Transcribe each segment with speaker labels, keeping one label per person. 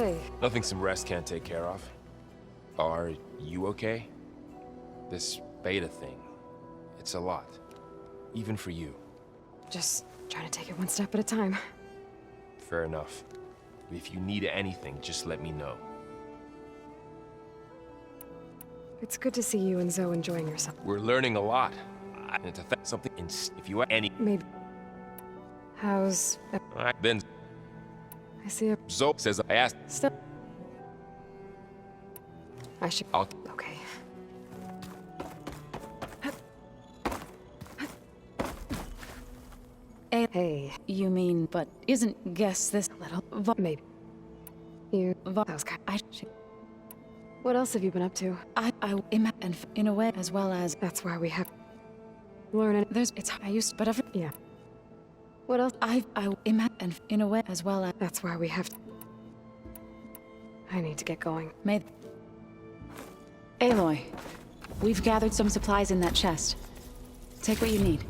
Speaker 1: Hey,
Speaker 2: Nothing some rest can't take care of. Are you okay? This beta thing, it's a lot. Even for you.
Speaker 1: just trying to take it one step at a time.
Speaker 2: Fair enough. If you need anything, just let me know.
Speaker 1: It's good to see you and Zoe enjoying yourself.
Speaker 2: We're learning a lot. And to something if you have any...
Speaker 1: Maybe. How's...
Speaker 2: Then
Speaker 1: I see a...
Speaker 2: Zoe says I asked...
Speaker 1: Still... I should...
Speaker 2: I'll...
Speaker 1: Okay. Hey,
Speaker 3: You mean, but isn't guess this little
Speaker 1: maybe. You... That was kind What else have you been up to?
Speaker 3: I am and in a way as well as
Speaker 1: That's why we have... Learning...
Speaker 3: I used but every
Speaker 1: Yeah. What else?
Speaker 3: I am and in a way as well as
Speaker 1: That's why we have... I need to get going.
Speaker 3: made. Aloy, we've gathered some supplies in that chest. Take what you need.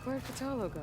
Speaker 1: Where'd Kotallo go?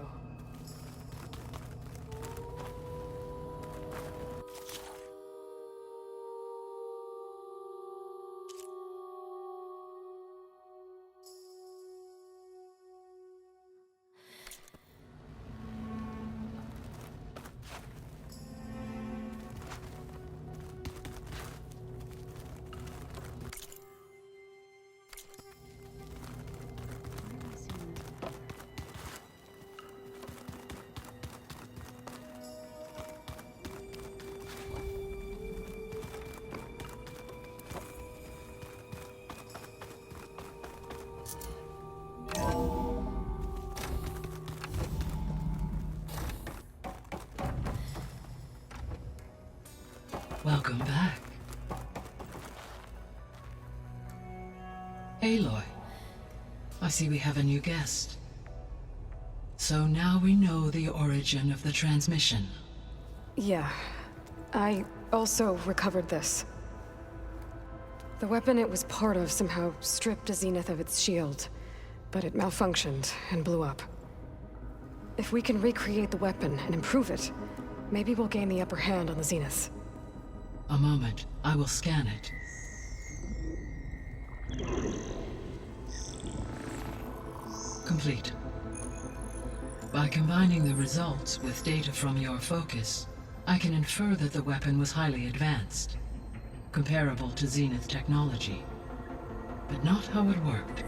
Speaker 4: Welcome back. Aloy, I see we have a new guest. So now we know the origin of the transmission.
Speaker 1: Yeah. I also recovered this. The weapon it was part of somehow stripped Zenith of its shield, but it malfunctioned and blew up. If we can recreate the weapon and improve it, maybe we'll gain the upper hand on the Zeniths.
Speaker 4: A moment, I will scan it. Complete. By combining the results with data from your focus, I can infer that the weapon was highly advanced, comparable to Zenith technology, but not how it worked.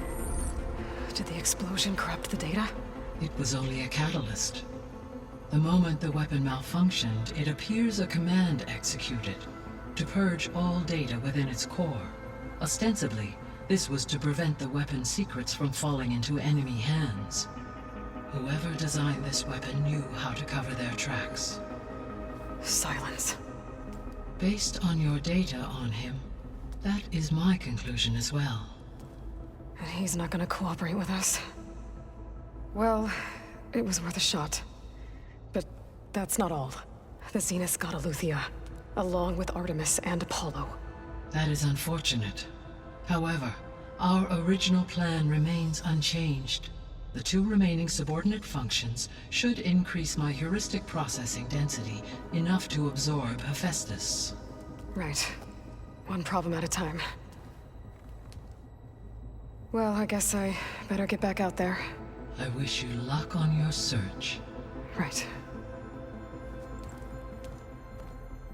Speaker 1: Did the explosion corrupt the data?
Speaker 4: It was only a catalyst. The moment the weapon malfunctioned, it appears a command executed to purge all data within its core. Ostensibly, this was to prevent the weapon's secrets from falling into enemy hands. Whoever designed this weapon knew how to cover their tracks.
Speaker 1: Silence.
Speaker 4: Based on your data on him, that is my conclusion as well.
Speaker 1: And he's not gonna cooperate with us. Well, it was worth a shot. But that's not all. The Zeniths got Eleuthia, along with Artemis and Apollo.
Speaker 4: That is unfortunate. However, our original plan remains unchanged. The 2 remaining subordinate functions should increase my heuristic processing density enough to absorb Hephaestus.
Speaker 1: Right. One problem at a time. Well, I guess I better get back out there.
Speaker 4: I wish you luck on your search.
Speaker 1: Right.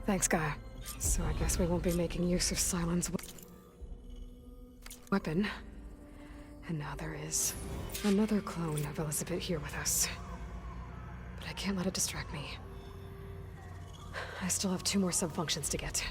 Speaker 1: Thanks, Gaia. So I guess we won't be making use of Sylens' weapon. And now there is another clone of Elizabeth here with us. But I can't let it distract me. I still have 2 more sub-functions to get.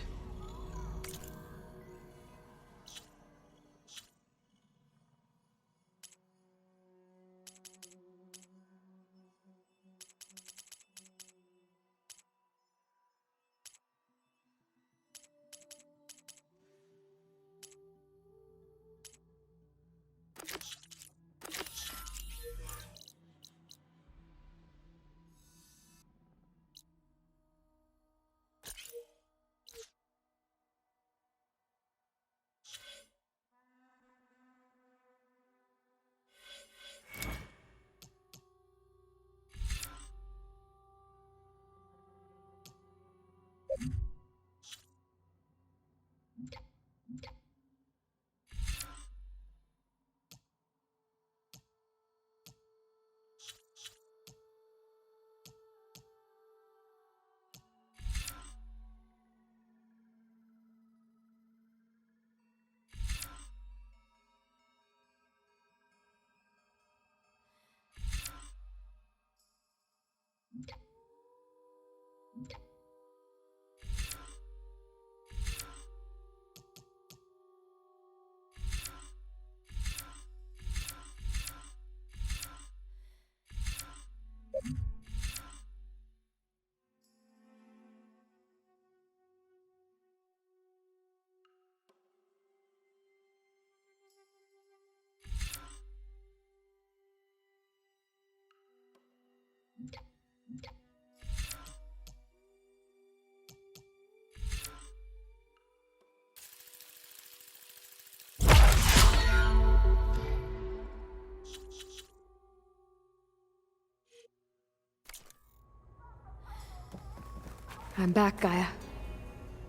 Speaker 1: I'm back, Gaia.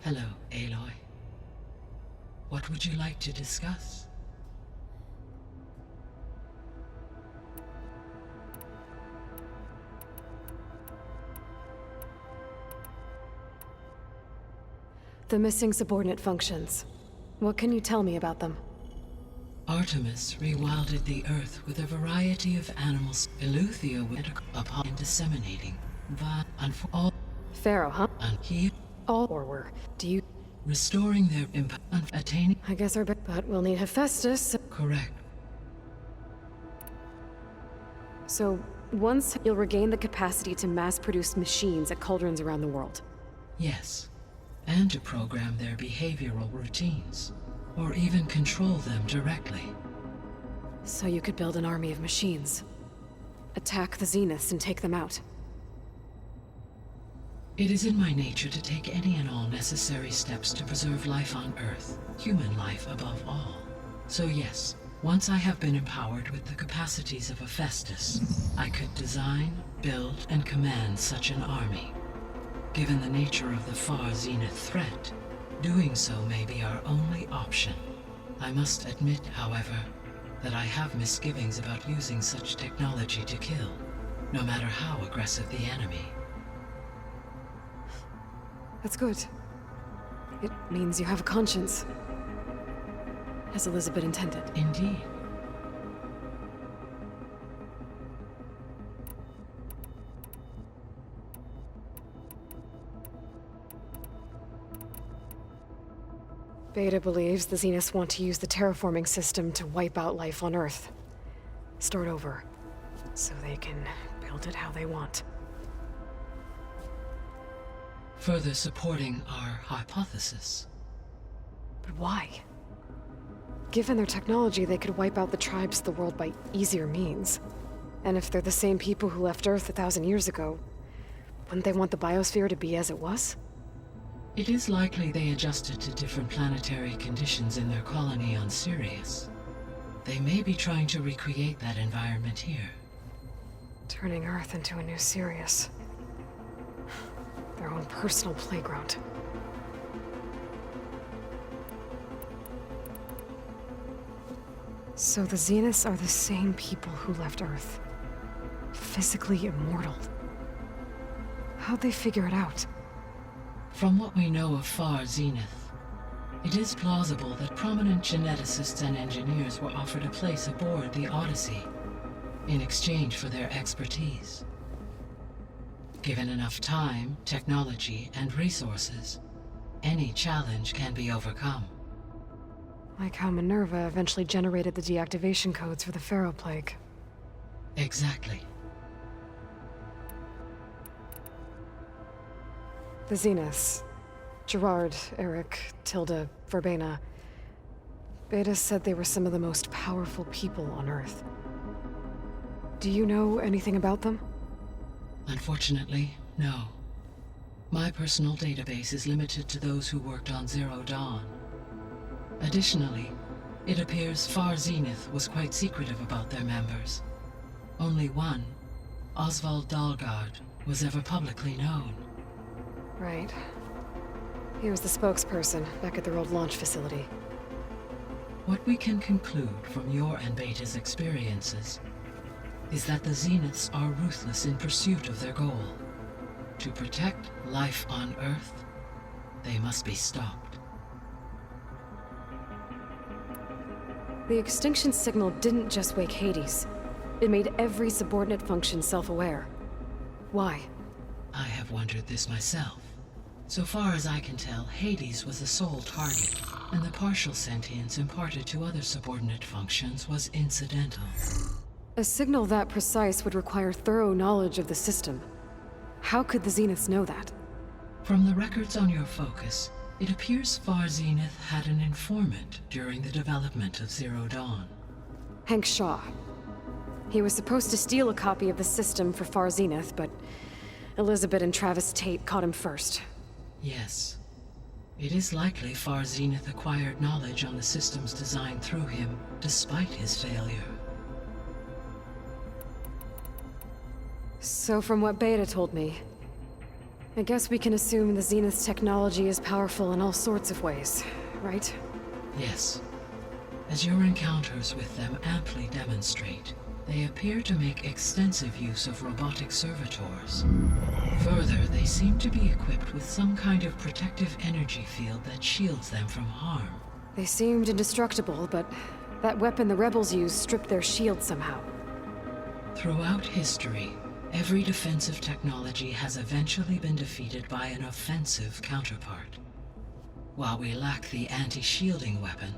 Speaker 4: Hello, Aloy. What would you like to discuss?
Speaker 1: The missing subordinate functions. What can you tell me about them?
Speaker 4: Artemis rewilded the Earth with a variety of animals. Eleuthia went upon disseminating, but all
Speaker 1: Pharaoh, huh?
Speaker 4: and he
Speaker 1: All or were. Do you...
Speaker 4: restoring their impact and attaining.
Speaker 1: I guess but we'll need Hephaestus.
Speaker 4: Correct.
Speaker 1: So, once you'll regain the capacity to mass-produce machines at cauldrons around the world.
Speaker 4: Yes, and to program their behavioral routines, or even control them directly.
Speaker 1: So you could build an army of machines. Attack the Zeniths and take them out.
Speaker 4: It is in my nature to take any and all necessary steps to preserve life on Earth, human life above all. So yes, once I have been empowered with the capacities of Hephaestus, I could design, build, and command such an army. Given the nature of the far Zenith threat, doing so may be our only option. I must admit, however, that I have misgivings about using such technology to kill, no matter how aggressive the enemy.
Speaker 1: That's good. It means you have a conscience. As Elizabeth intended.
Speaker 4: Indeed.
Speaker 1: Beta believes the Zeniths want to use the terraforming system to wipe out life on Earth. Start over. So they can build it how they want.
Speaker 4: Further supporting our hypothesis.
Speaker 1: But why? Given their technology, they could wipe out the tribes of the world by easier means. And if they're the same people who left Earth 1,000 years ago, wouldn't they want the biosphere to be as it was?
Speaker 4: It is likely they adjusted to different planetary conditions in their colony on Sirius. They may be trying to recreate that environment here.
Speaker 1: Turning Earth into a new Sirius. Their own personal playground. So the Zeniths are the same people who left Earth. Physically immortal. How'd they figure it out?
Speaker 4: From what we know of Far Zenith, it is plausible that prominent geneticists and engineers were offered a place aboard the Odyssey in exchange for their expertise. Given enough time, technology, and resources, any challenge can be overcome.
Speaker 1: Like how Minerva eventually generated the deactivation codes for the Pharaoh Plague.
Speaker 4: Exactly.
Speaker 1: The Zeniths. Gerard, Eric, Tilda, Verbena. Beta said they were some of the most powerful people on Earth. Do you know anything about them?
Speaker 4: Unfortunately, no. My personal database is limited to those who worked on Zero Dawn. Additionally, it appears Far Zenith was quite secretive about their members. Only one, Oswald Dahlgard, was ever publicly known.
Speaker 1: Right. He was the spokesperson back at their old launch facility.
Speaker 4: What we can conclude from your and Beta's experiences is that the Zeniths are ruthless in pursuit of their goal. To protect life on Earth, they must be stopped.
Speaker 1: The extinction signal didn't just wake Hades. It made every subordinate function self-aware. Why?
Speaker 4: I have wondered this myself. So far as I can tell, Hades was the sole target, and the partial sentience imparted to other subordinate functions was incidental.
Speaker 1: A signal that precise would require thorough knowledge of the system. How could the Zeniths know that?
Speaker 4: From the records on your focus, it appears Far Zenith had an informant during the development of Zero Dawn.
Speaker 1: Hank Shaw. He was supposed to steal a copy of the system for Far Zenith, but Elizabeth and Travis Tate caught him first.
Speaker 4: Yes. It is likely Far Zenith acquired knowledge on the systems designed through him, despite his failure.
Speaker 1: So from what Beta told me, I guess we can assume the Zenith's technology is powerful in all sorts of ways, right?
Speaker 4: Yes. As your encounters with them amply demonstrate, they appear to make extensive use of robotic servitors. Further, they seem to be equipped with some kind of protective energy field that shields them from harm.
Speaker 1: They seemed indestructible, but that weapon the rebels used stripped their shield somehow.
Speaker 4: Throughout history, every defensive technology has eventually been defeated by an offensive counterpart. While we lack the anti-shielding weapon,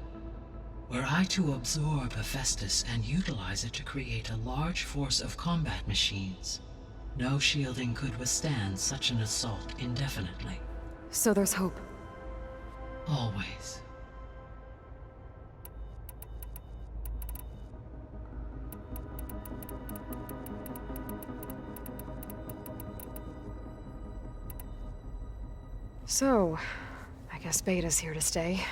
Speaker 4: were I to absorb Hephaestus and utilize it to create a large force of combat machines, no shielding could withstand such an assault indefinitely.
Speaker 1: So there's hope.
Speaker 4: Always.
Speaker 1: So, I guess Beta's here to stay.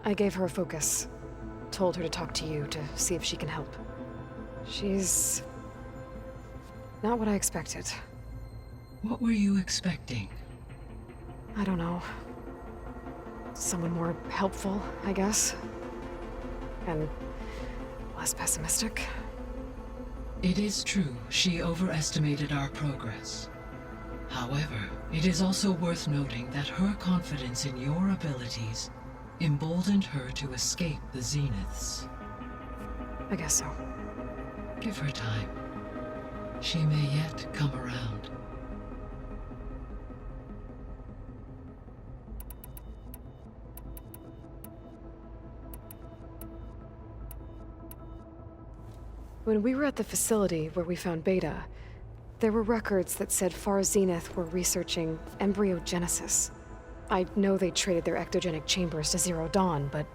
Speaker 1: I gave her a focus. Told her to talk to you to see if she can help. She's not what I expected.
Speaker 4: What were you expecting?
Speaker 1: I don't know. Someone more helpful, I guess. And less pessimistic.
Speaker 4: It is true, she overestimated our progress. However, it is also worth noting that her confidence in your abilities emboldened her to escape the Zeniths.
Speaker 1: I guess so.
Speaker 4: Give her time. She may yet come around.
Speaker 1: When we were at the facility where we found Beta, there were records that said Far Zenith were researching embryogenesis. I know they traded their ectogenic chambers to Zero Dawn, but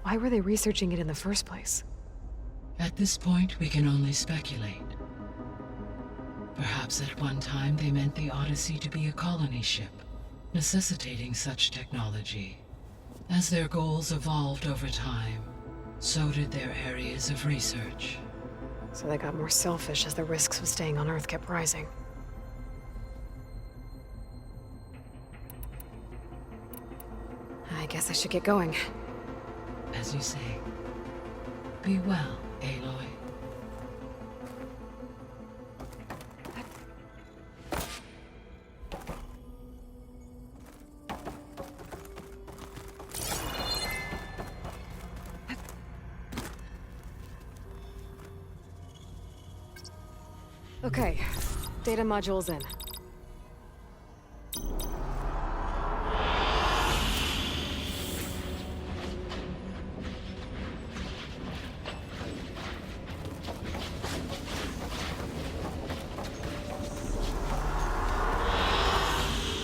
Speaker 1: why were they researching it in the first place?
Speaker 4: At this point, we can only speculate. Perhaps at one time they meant the Odyssey to be a colony ship, necessitating such technology. As their goals evolved over time, So did their areas of research.
Speaker 1: So they got more selfish as the risks of staying on Earth kept rising. I guess I should get going.
Speaker 4: As you say. Be well, Aloy.
Speaker 1: Okay, data module's in.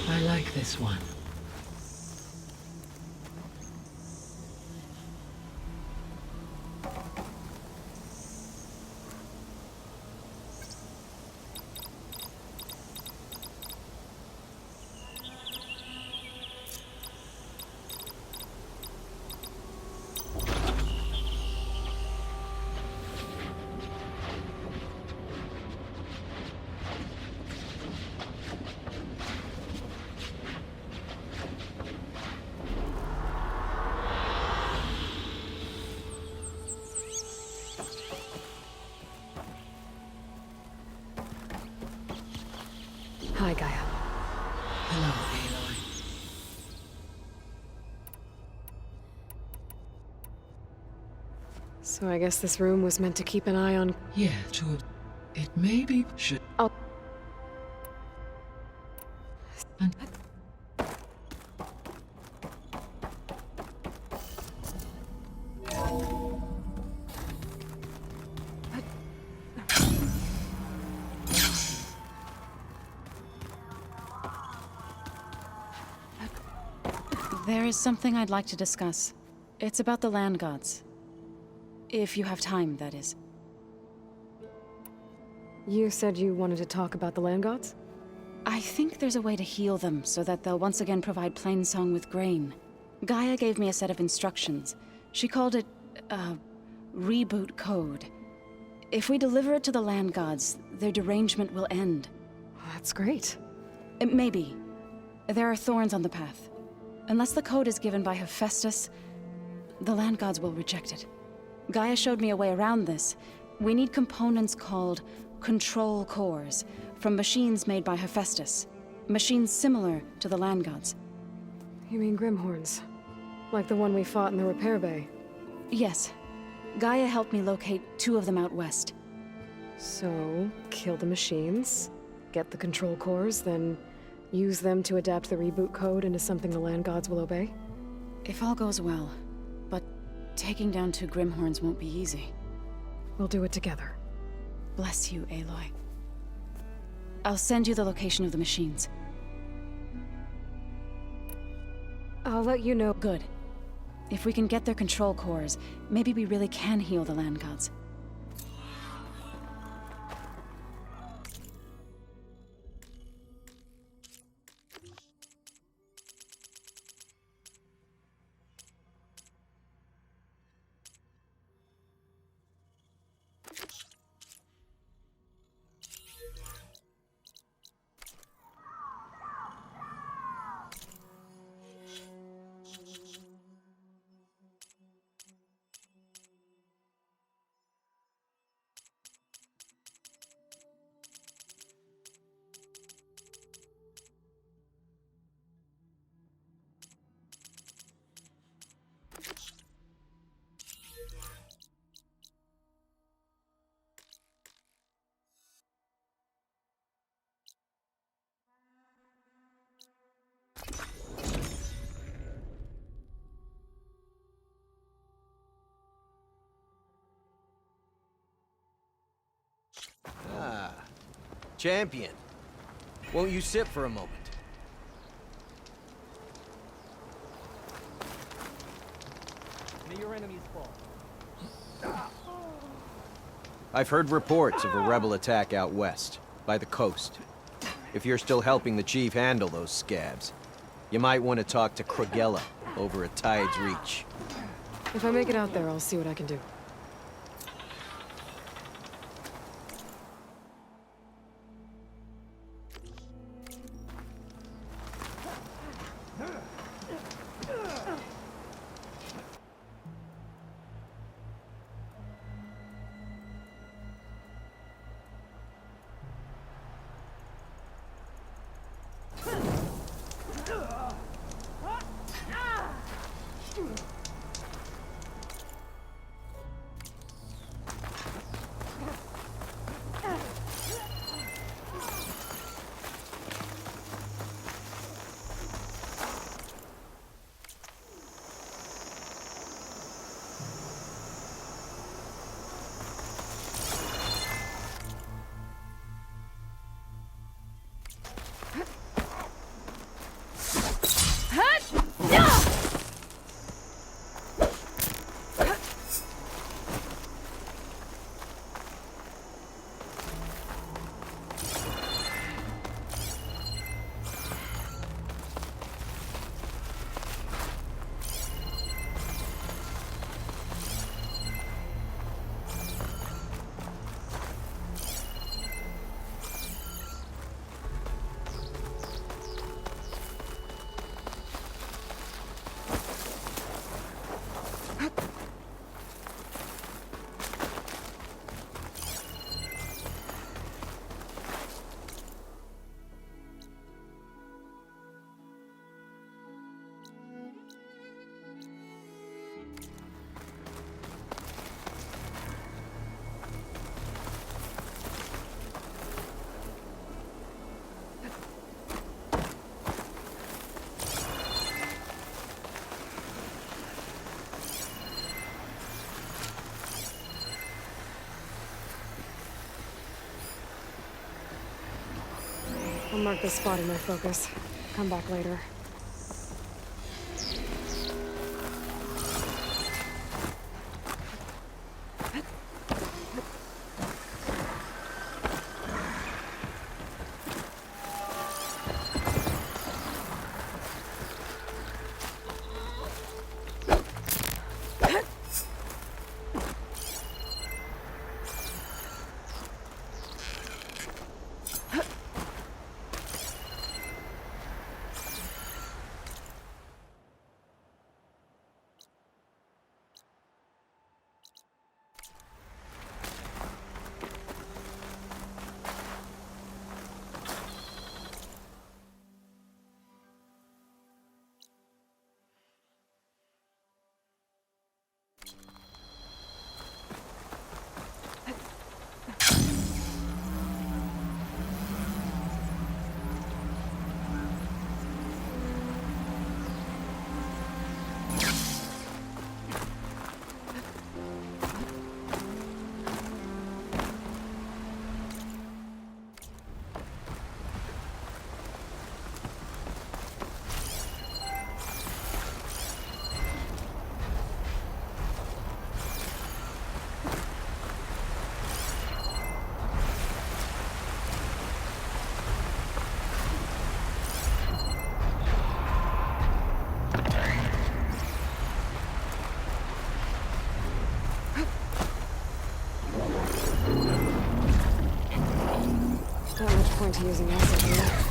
Speaker 4: I like this one.
Speaker 1: Hi, Gaia.
Speaker 4: Hello, Aloy.
Speaker 1: So I guess this room was meant to keep an eye on...
Speaker 4: Yeah, it maybe should...
Speaker 1: Oh.
Speaker 4: And
Speaker 3: There is something I'd like to discuss. It's about the land gods. If you have time, that is.
Speaker 1: You said you wanted to talk about the land gods?
Speaker 3: I think there's a way to heal them so that they'll once again provide Plainsong with grain. Gaia gave me a set of instructions. She called it, reboot code. If we deliver it to the land gods, their derangement will end.
Speaker 1: That's great.
Speaker 3: Maybe. There are thorns on the path. Unless the code is given by Hephaestus, the land gods will reject it. Gaia showed me a way around this. We need components called control cores from machines made by Hephaestus. Machines similar to the land gods.
Speaker 1: You mean Grimhorns? Like the one we fought in the repair bay?
Speaker 3: Yes. Gaia helped me locate 2 of them out west.
Speaker 1: So, kill the machines, get the control cores, then use them to adapt the reboot code into something the land gods will obey?
Speaker 3: If all goes well. But taking down 2 Grimhorns won't be easy.
Speaker 1: We'll do it together.
Speaker 3: Bless you, Aloy. I'll send you the location of the machines.
Speaker 1: I'll let you know.
Speaker 3: Good. If we can get their control cores, maybe we really can heal the land gods.
Speaker 5: Champion, won't you sit for a moment?
Speaker 6: May your enemies fall.
Speaker 5: I've heard reports of a rebel attack out west, by the coast. If you're still helping the chief handle those scabs, you might want to talk to Kragella over at Tide's Reach.
Speaker 1: If I make it out there, I'll see what I can do. I'll mark this spot in my focus. Come back later. Not much point to using acid here.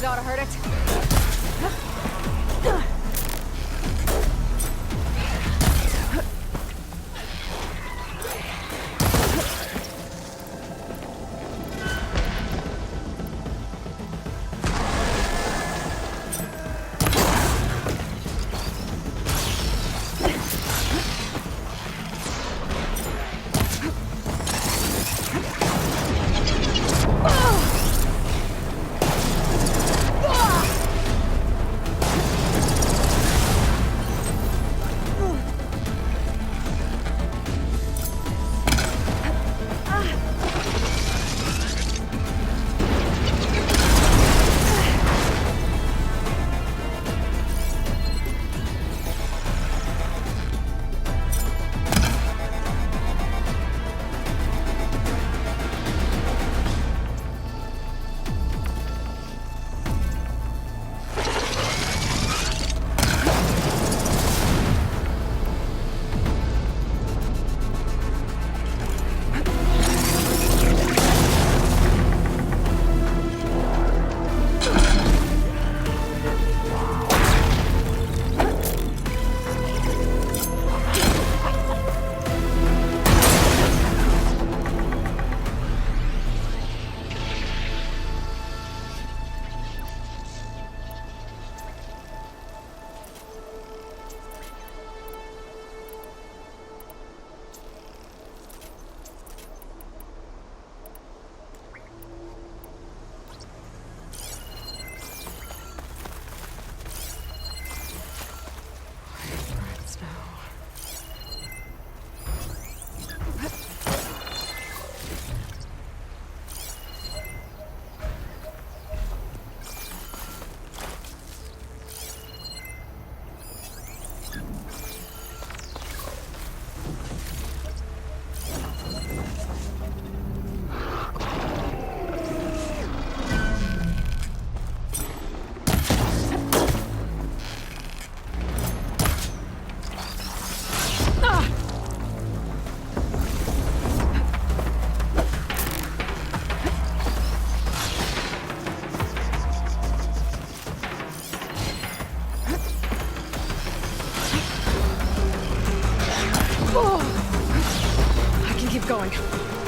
Speaker 1: ought to hurt it. I can keep going.